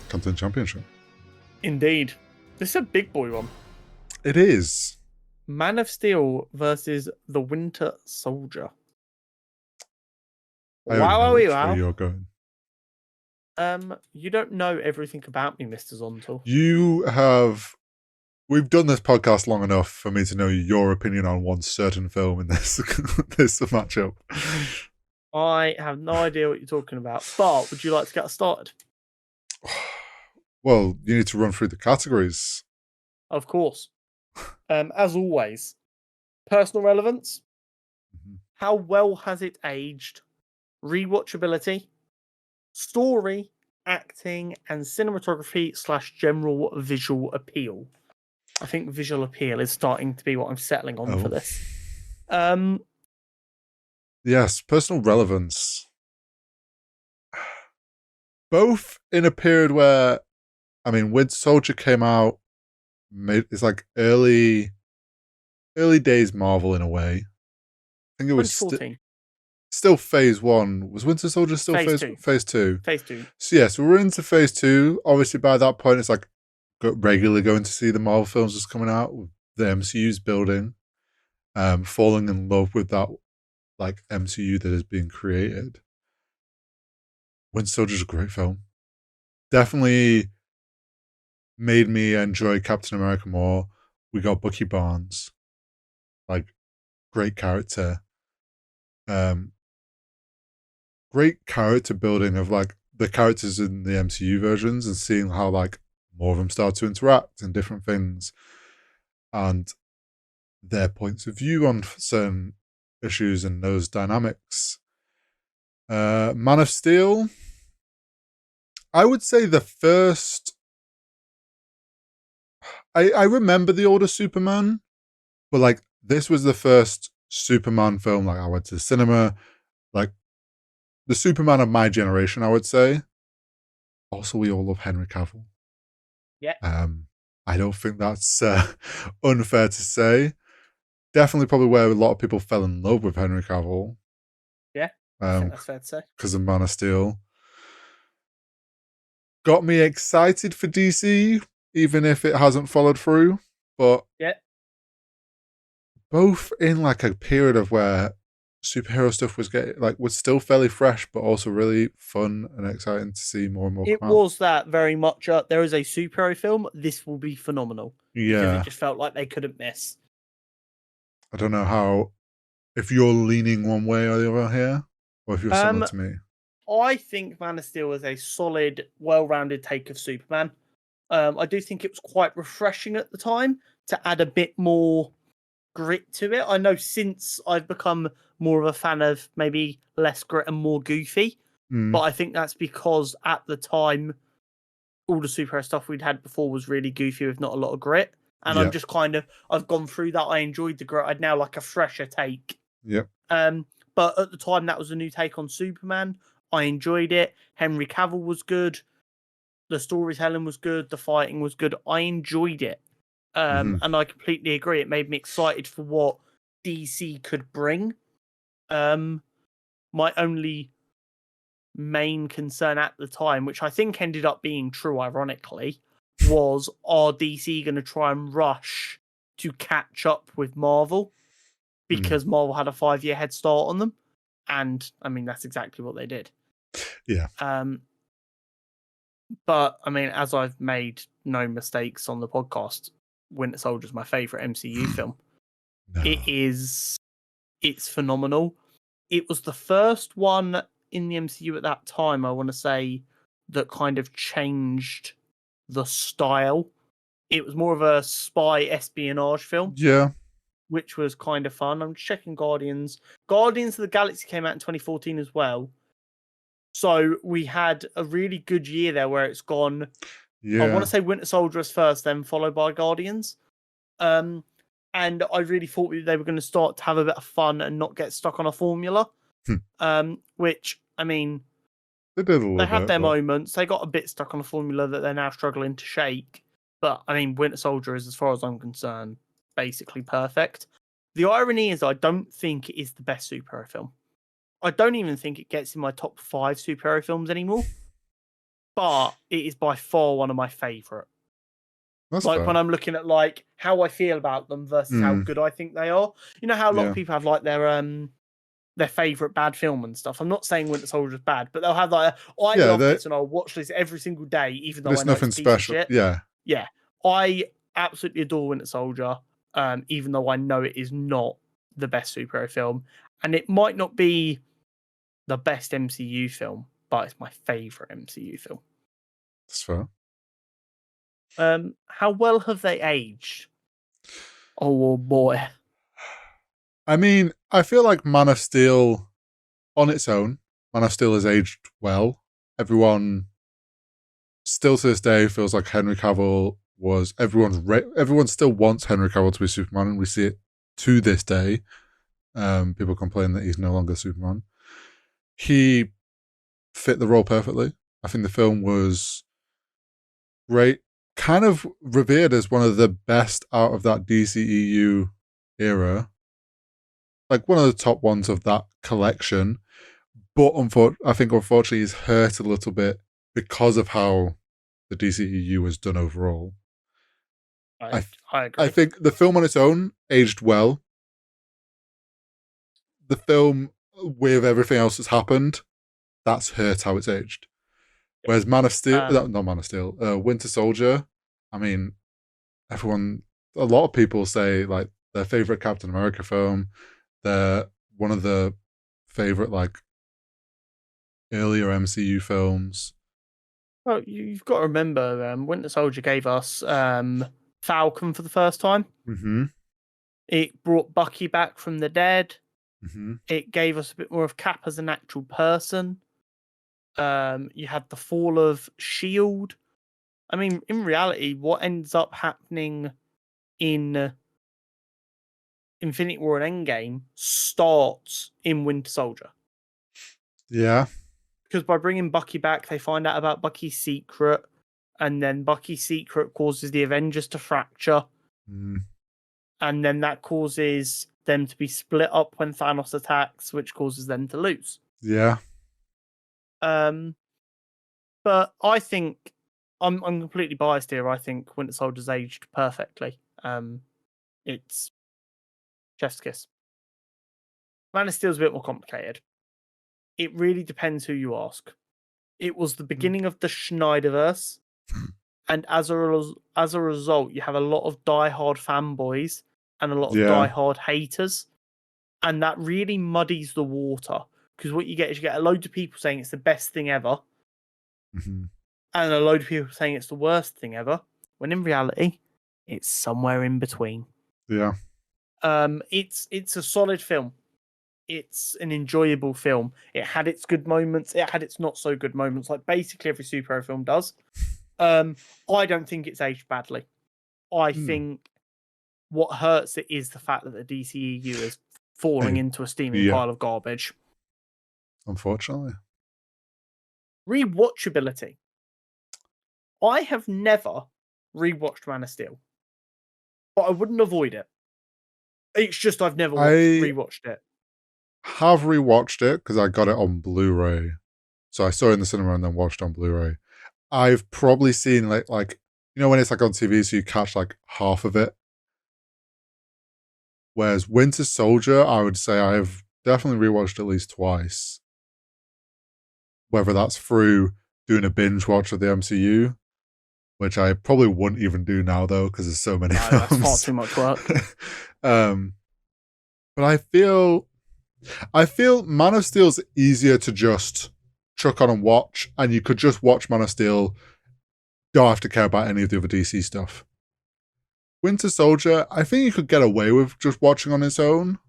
Continent Championship. Indeed. This is a big boy one. It is. Man of Steel versus the Winter Soldier. I already know which way you're going. You don't know everything about me, Mr. Zontal. You have. We've done this podcast long enough for me to know your opinion on one certain film in this this matchup. I have no idea what you're talking about, but would you like to get us started? Well, you need to run through the categories. Of course. As always, personal relevance. Mm-hmm. How well has it aged? Rewatchability, story, acting, and cinematography / general visual appeal. I think visual appeal is starting to be what I'm settling on for this. Yes, personal relevance. Both in a period where, I mean, Winter Soldier came out, it's like early days Marvel in a way. I think it was still phase 1. Was Winter Soldier still phase 2? Phase 2. Phase 2. So yeah, so we're into phase 2. Obviously by that point it's like regularly going to see the Marvel films just coming out, the MCU's building, falling in love with that like MCU that is being created. Winter Soldier's a great film. Definitely made me enjoy Captain America more. We got Bucky Barnes, like great character. Great character building of like the characters in the MCU versions and seeing how like more of them start to interact and different things and their points of view on certain issues and those dynamics. Man of Steel, I would say the first. I remember the older Superman, but like this was the first Superman film. Like I went to the cinema, like the Superman of my generation, I would say. Also, we all love Henry Cavill. Yeah. I don't think that's unfair to say. Definitely, probably where a lot of people fell in love with Henry Cavill. Yeah, I think that's fair to say. Because of Man of Steel. Got me excited for DC, even if it hasn't followed through. But yeah, both in like a period of where superhero stuff was still fairly fresh, but also really fun and exciting to see more and more. It was that very much. There is a superhero film. This will be phenomenal. Yeah, because it just felt like they couldn't miss. I don't know if you're leaning one way or the other here, or if you're similar to me. I think Man of Steel was a solid, well-rounded take of Superman. I do think it was quite refreshing at the time to add a bit more grit to it. I know since I've become more of a fan of maybe less grit and more goofy, but I think that's because at the time, all the superhero stuff we'd had before was really goofy with not a lot of grit. And I'm just I've gone through that. I enjoyed the grit. I'd now like a fresher take. Yep. But at the time, that was a new take on Superman. I enjoyed it. Henry Cavill was good. The storytelling was good. The fighting was good. I enjoyed it. And I completely agree. It made me excited for what DC could bring. My only main concern at the time, which I think ended up being true, ironically, was are DC going to try and rush to catch up with Marvel? Because Marvel had a 5-year head start on them. And, I mean, that's exactly what they did. Yeah. But, I mean, as I've made no mistakes on the podcast, Winter Soldier is my favourite MCU film. No. It's phenomenal. It was the first one in the MCU at that time, I want to say, that kind of changed the style. It was more of a spy espionage film. Yeah. Which was kind of fun. I'm checking Guardians. Guardians of the Galaxy came out in 2014 as well. So we had a really good year there where it's gone. Yeah. I want to say Winter Soldier was first, then followed by Guardians. And I really thought they were going to start to have a bit of fun and not get stuck on a formula. Which, I mean, they had their moments. They got a bit stuck on a formula that they're now struggling to shake. But, I mean, Winter Soldier is, as far as I'm concerned, basically perfect. The irony is I don't think it is the best superhero film. I don't even think it gets in my top 5 superhero films anymore. but it is by far one of my favorite. That's Like fair. when I'm looking at like how I feel about them versus how good I think they are. You know how a lot Yeah. of people have like their favorite bad film and stuff. I'm not saying Winter Soldier's bad, but they'll have like I Yeah, love this and I'll watch this every single day, even but though I it's know nothing it's a piece of special. shit. Yeah. Yeah, I absolutely adore Winter Soldier, even though I know it is not the best superhero film, and it might not be the best MCU film, but it's my favorite MCU film. That's fair. How well have they aged? Oh boy. I mean, I feel like Man of Steel on its own, Man of Steel has aged well. Everyone still to this day feels like Henry Cavill was everyone still wants Henry Cavill to be Superman, and we see it to this day. People complain that he's no longer Superman. He fit the role perfectly. I think the film was great, kind of revered as one of the best out of that DCEU era, like one of the top ones of that collection. But I think unfortunately he's hurt a little bit because of how the DCEU was done overall. I agree. I think the film on its own aged well. The film with everything else that's happened, that's hurt how it's aged. Whereas Man of Steel, not Man of Steel, Winter Soldier, I mean, a lot of people say like their favorite Captain America film. They're one of the favorite like earlier MCU films. Well, you've got to remember, Winter Soldier gave us Falcon for the first time. Mm-hmm. It brought Bucky back from the dead. Mm-hmm. It gave us a bit more of Cap as an actual person. You had the fall of Shield. I mean, in reality, what ends up happening in Infinity War and Endgame starts in Winter Soldier. Yeah. Because by bringing Bucky back, they find out about Bucky's secret, and then Bucky's secret causes the Avengers to fracture, and then that causes them to be split up when Thanos attacks, which causes them to lose. Yeah. But I think I'm completely biased here. I think Winter Soldier's aged perfectly. It's chef's kiss. Man of Steel's a bit more complicated. It really depends who you ask. It was the beginning of the Schneiderverse, and as a result, you have a lot of diehard fanboys and a lot of diehard haters, and that really muddies the water. Because what you get a load of people saying it's the best thing ever, and a load of people saying it's the worst thing ever, when in reality, it's somewhere in between. Yeah. It's a solid film. It's an enjoyable film. It had its good moments. It had its not so good moments, like basically every superhero film does. I don't think it's aged badly. I think what hurts it is the fact that the DCEU is falling into a steaming pile of garbage. Unfortunately. Rewatchability. I have never rewatched Man of Steel, but I wouldn't avoid it. It's just I've never rewatched it. Have rewatched it because I got it on Blu-ray. So I saw it in the cinema and then watched it on Blu-ray. I've probably seen like you know when it's like on TV, so you catch like half of it. Whereas Winter Soldier, I would say I've definitely rewatched at least twice. Whether that's through doing a binge watch of the MCU, which I probably wouldn't even do now though, because there's so many films. That's far too much work. But I feel Man of Steel's easier to just chuck on and watch, and you could just watch Man of Steel. Don't have to care about any of the other DC stuff. Winter Soldier, I think you could get away with just watching on its own,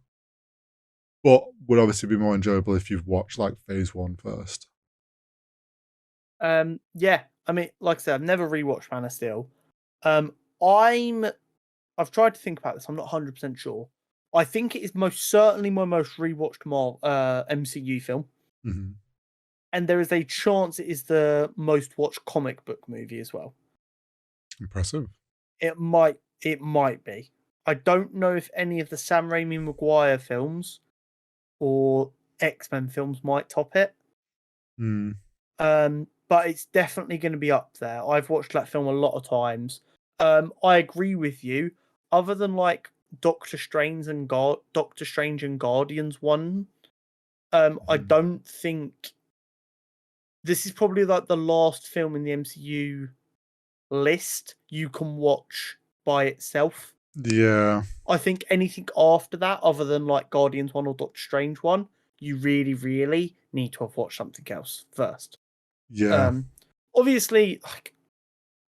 but would obviously be more enjoyable if you've watched like Phase 1 first. Yeah, I mean, like I said, I've never rewatched Man of Steel. I've tried to think about this. I'm not 100% sure. I think it is most certainly my most rewatched MCU film. Mm-hmm. And there is a chance it is the most watched comic book movie as well. Impressive. It might be. I don't know if any of the Sam Raimi Maguire films or X-Men films might top it. but it's definitely going to be up there. I've watched that film a lot of times. I agree with you. Other than like Doctor Strange and Guardians one, I don't think this is probably like the last film in the MCU list you can watch by itself. Yeah. I think anything after that, other than like Guardians 1 or Doctor Strange 1, you really, really need to have watched something else first. Yeah. Obviously, like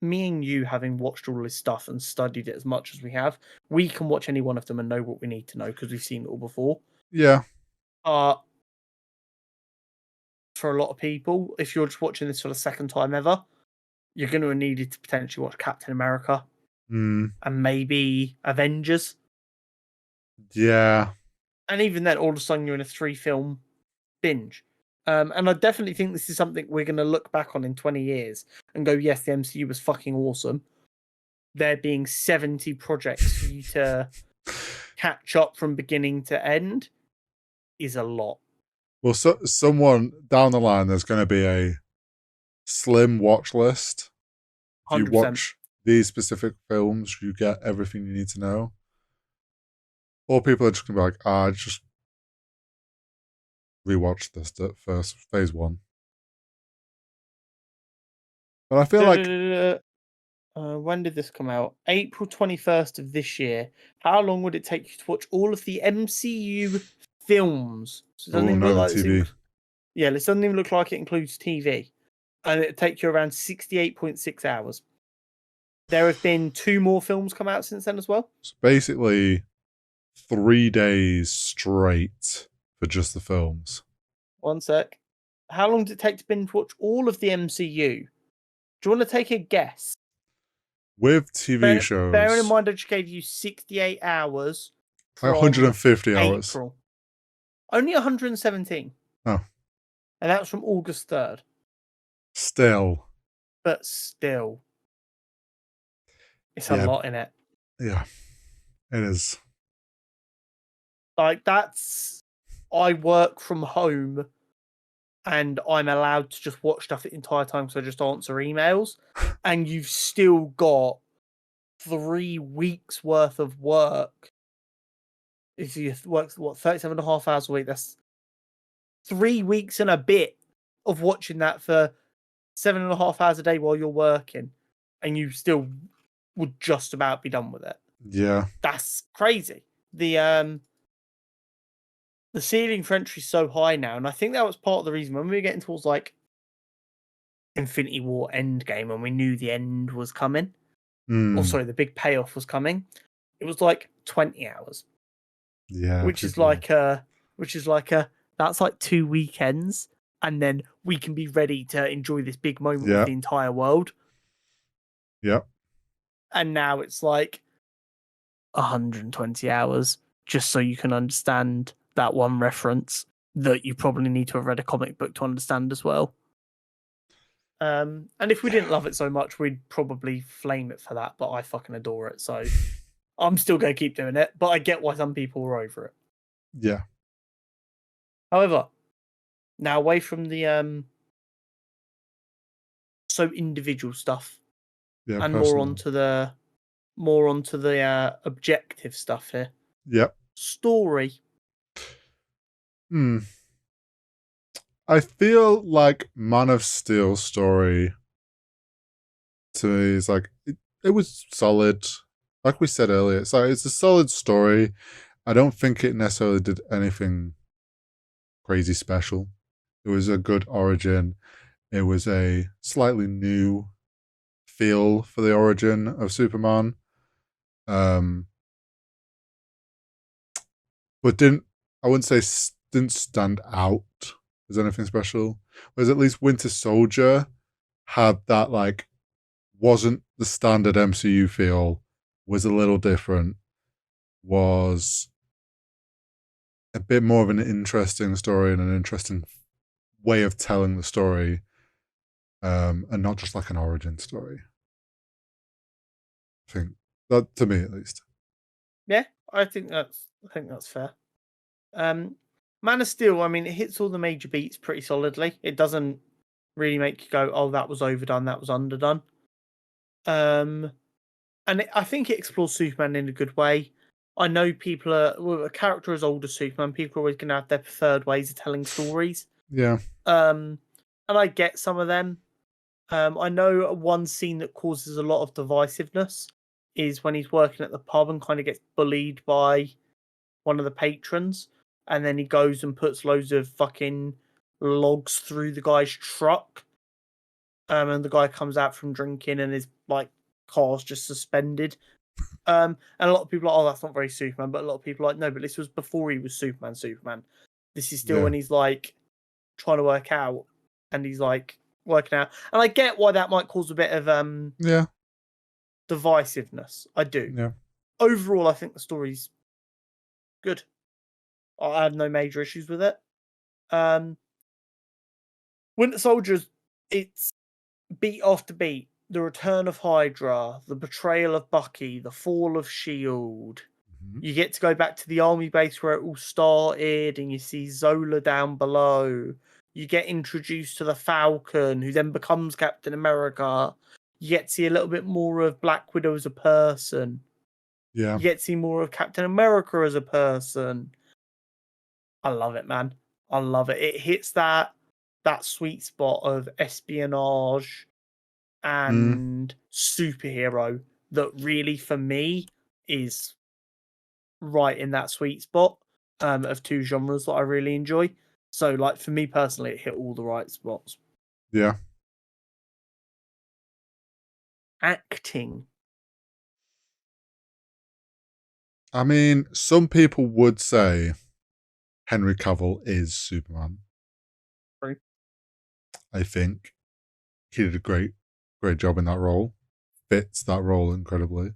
me and you having watched all this stuff and studied it as much as we have, we can watch any one of them and know what we need to know because we've seen it all before. Yeah. For a lot of people, if you're just watching this for the second time ever, you're going to need to potentially watch Captain America and maybe Avengers. Yeah. And even then, all of a sudden, you're in a 3-film binge. And I definitely think this is something we're going to look back on in 20 years and go, yes, the MCU was fucking awesome. There being 70 projects for you to catch up from beginning to end is a lot. Well, someone down the line, there's going to be a slim watch list. If you 100%. watch these specific films, you get everything you need to know. Or people are just going to be like, I just rewatched this first, phase 1. But I feel like... when did this come out? April 21st of this year. How long would it take you to watch all of the MCU films? So it doesn't even look like TV. Yeah, this doesn't even look like it includes TV. And it'd take you around 68.6 hours. There have been 2 more films come out since then as well. So basically 3 days straight for just the films. One sec. How long did it take to binge watch all of the MCU? Do you want to take a guess? With TV shows. Bearing in mind I just gave you 68 hours. 150 hours. April. Only 117. Oh. And that was from August 3rd. Still. But still. It's a lot in it. Yeah. It is. Like, that's... I work from home and I'm allowed to just watch stuff the entire time, so I just answer emails. And you've still got 3 weeks worth of work. If you work, 37 and a half hours a week, that's 3 weeks and a bit of watching that for 7.5 hours a day while you're working, and you still would just about be done with it. Yeah. That's crazy. The ceiling for entry is so high now, and I think that was part of the reason when we were getting towards like Infinity War Endgame and we knew the end was coming. Or sorry, the big payoff was coming. It was like 20 hours. Yeah. Which is like that's like 2 weekends, and then we can be ready to enjoy this big moment with the entire world. Yep. And now it's like 120 hours just so you can understand that one reference that you probably need to have read a comic book to understand as well. And if we didn't love it so much, we'd probably flame it for that, but I fucking adore it, so I'm still going to keep doing it, but I get why some people are over it. Yeah. However, now away from the so individual stuff, and more onto the objective stuff here. Yep. Story. I feel like Man of Steel's story to me is like it was solid. Like we said earlier, it's a solid story. I don't think it necessarily did anything crazy special. It was a good origin. It was a slightly new feel for the origin of Superman. But didn't stand out as anything special. Whereas at least Winter Soldier had that, like, wasn't the standard MCU feel, was a little different, was a bit more of an interesting story and an interesting way of telling the story, and not just like an origin story. I think that, to me at least. Yeah, I think that's fair. Man of Steel, I mean, it hits all the major beats pretty solidly. It doesn't really make you go, "Oh, that was overdone. That was underdone." And I think it explores Superman in a good way. I know people a character as old as Superman. People are always going to have their preferred ways of telling stories. Yeah. And I get some of them. I know one scene that causes a lot of divisiveness is when he's working at the pub and kind of gets bullied by one of the patrons, and then he goes and puts loads of fucking logs through the guy's truck. And the guy comes out from drinking and his like car's just suspended. And a lot of people are like, "Oh, that's not very Superman," but a lot of people are like, "No, but this was before he was Superman. Superman. This is still Yeah. when he's like trying to work out, and he's like working out." And I get why that might cause a bit of Yeah. divisiveness. I do. Yeah. Overall, I think the story's good. I had no major issues with it. Winter Soldiers, it's beat after beat. The return of Hydra, the betrayal of Bucky, the fall of S.H.I.E.L.D. Mhm. You get to go back to the army base where it all started, and you see Zola down below. You get introduced to the Falcon, who then becomes Captain America. You get to see a little bit more of Black Widow as a person. Yeah. You get to see more of Captain America as a person. I love it, man. I love it. It hits that sweet spot of espionage and superhero that really, for me, is right in that sweet spot of two genres that I really enjoy. So, like, for me personally, it hit all the right spots. Yeah. Acting. I mean, some people would say Henry Cavill is Superman. True. I think he did a great job in that role. Fits that role incredibly.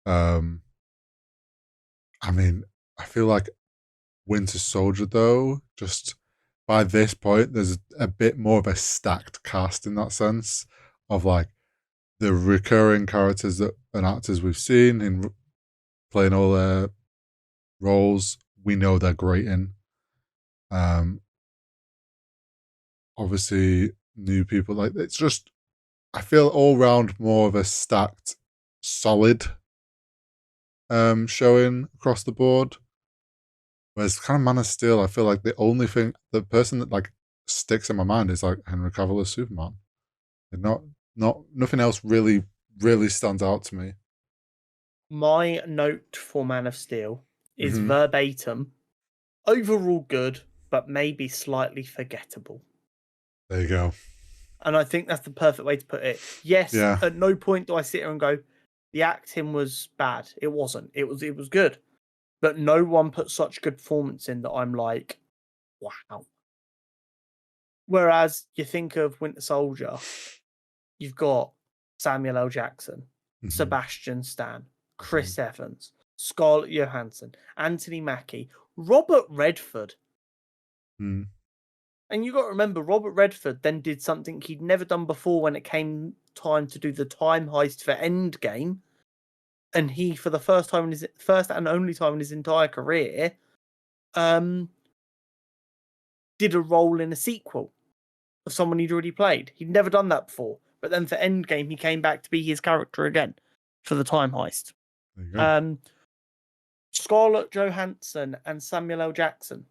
I mean, I feel like Winter Soldier, though, just by this point, there's a bit more of a stacked cast in that sense of like the recurring characters that and actors we've seen in playing all their roles. We know they're great in. Obviously, new people like it's just. I feel all round more of a stacked, solid showing across the board. Whereas kind of Man of Steel, I feel like the person that like sticks in my mind is like Henry Cavill as Superman. And nothing else really stands out to me. My note for Man of Steel is Mhm. verbatim. Overall good, but maybe slightly forgettable. There you go. And I think that's the perfect way to put it. Yes, Yeah. at no point do I sit here and go, the acting was bad. It wasn't. It was good. But no one put such good performance in that I'm like, wow. Whereas you think of Winter Soldier, you've got Samuel L. Jackson, Mhm. Sebastian Stan, Chris Evans, Scarlett Johansson, Anthony Mackie, Robert Redford. Mm. And you got to remember, Robert Redford then did something he'd never done before when it came time to do the time heist for Endgame. And he, for the first and only time in his entire career, did a role in a sequel of someone he'd already played. He'd never done that before. But then for Endgame, he came back to be his character again for the time heist. There you go. Scarlett Johansson and Samuel L. Jackson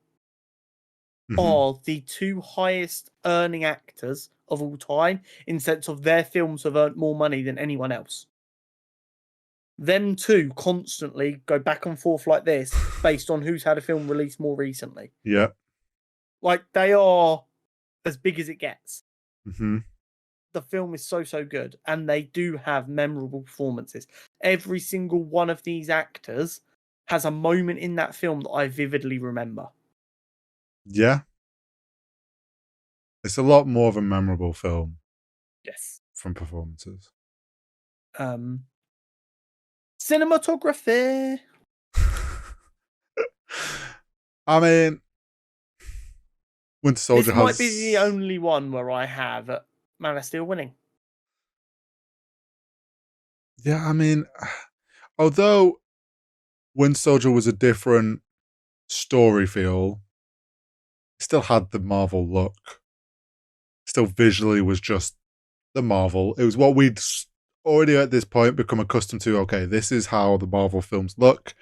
Mhm. are the two highest earning actors of all time in sense of their films have earned more money than anyone else. Them two constantly go back and forth like this based on who's had a film released more recently. Yeah. Like, they are as big as it gets. Hmm. The film is so good, and they do have memorable performances. Every single one of these actors has a moment in that film that I vividly remember. Yeah. It's a lot more of a memorable film Yes. from performances. Cinematography. I mean, Winter Soldier This has. might be the only one where I have Man of Steel winning. Yeah, I mean, although Winter Soldier was a different story feel, it still had the Marvel look. still visually was just the Marvel. It was what we'd already at this point become accustomed to. Okay, this is how the Marvel films look.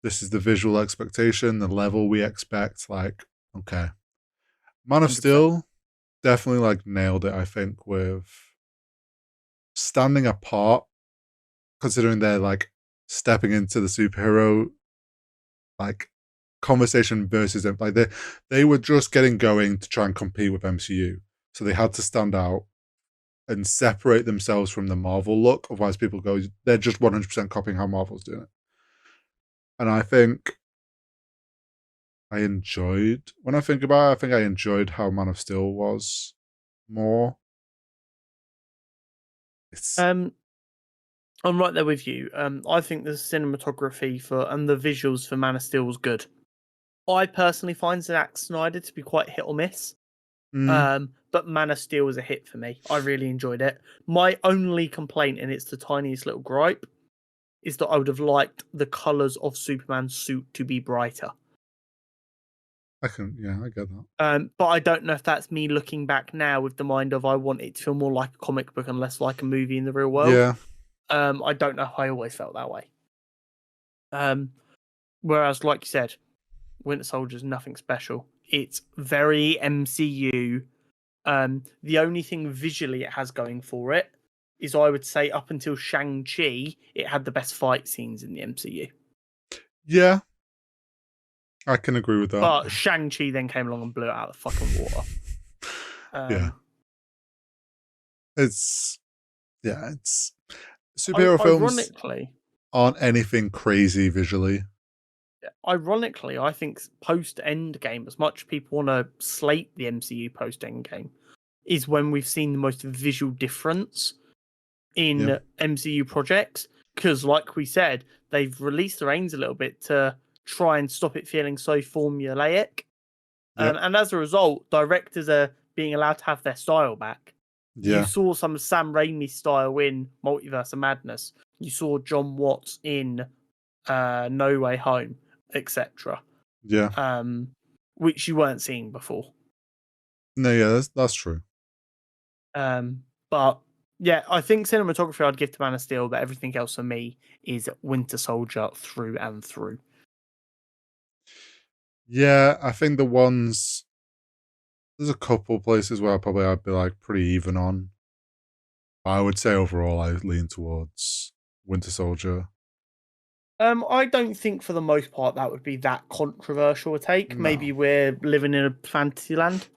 This is the visual expectation, the level we expect. Like, okay. Man of 100%. Steel definitely like nailed it, I think, with standing apart, considering they're like stepping into the superhero like conversation versus them. Like they were just getting going to try and compete with MCU. So they had to stand out and separate themselves from the Marvel look. Otherwise people go, they're just 100% copying how Marvel's doing it. And I think I enjoyed, when I think about it, I think I enjoyed how Man of Steel was more. It's I'm right there with you. I think the cinematography and the visuals for Man of Steel was good. I personally find Zack Snyder to be quite hit or miss. But Man of Steel was a hit for me. I really enjoyed it. My only complaint, and it's the tiniest little gripe, is that I would have liked the colours of Superman's suit to be brighter. I get that. But I don't know if that's me looking back now with the mind of I want it to feel more like a comic book and less like a movie in the real world. Yeah. I don't know. I always felt that way. Whereas, like you said, Winter Soldier's nothing special. It's very MCU. The only thing visually it has going for it is, I would say, up until Shang-Chi, it had the best fight scenes in the MCU. Yeah. I can agree with that. But Shang-Chi then came along and blew it out of the fucking water. Yeah. It's superhero films aren't anything crazy visually. Ironically, I think post Endgame, as much as people want to slate the MCU post Endgame, is when we've seen the most visual difference in MCU projects. Because, like we said, they've released the reins a little bit to try and stop it feeling so formulaic. And as a result, directors are being allowed to have their style back. You saw some of Sam Raimi's style in Multiverse of Madness. You saw John Watts in No Way Home, etc. Yeah. Which you weren't seeing before. No, yeah, that's true. But yeah, I think cinematography I'd give to Man of Steel, but everything else for me is Winter Soldier through and through. Yeah, I think there's a couple places where I'd be like pretty even on. I would say overall I lean towards Winter Soldier. I don't think for the most part that would be that controversial a take. No. Maybe we're living in a fantasy land.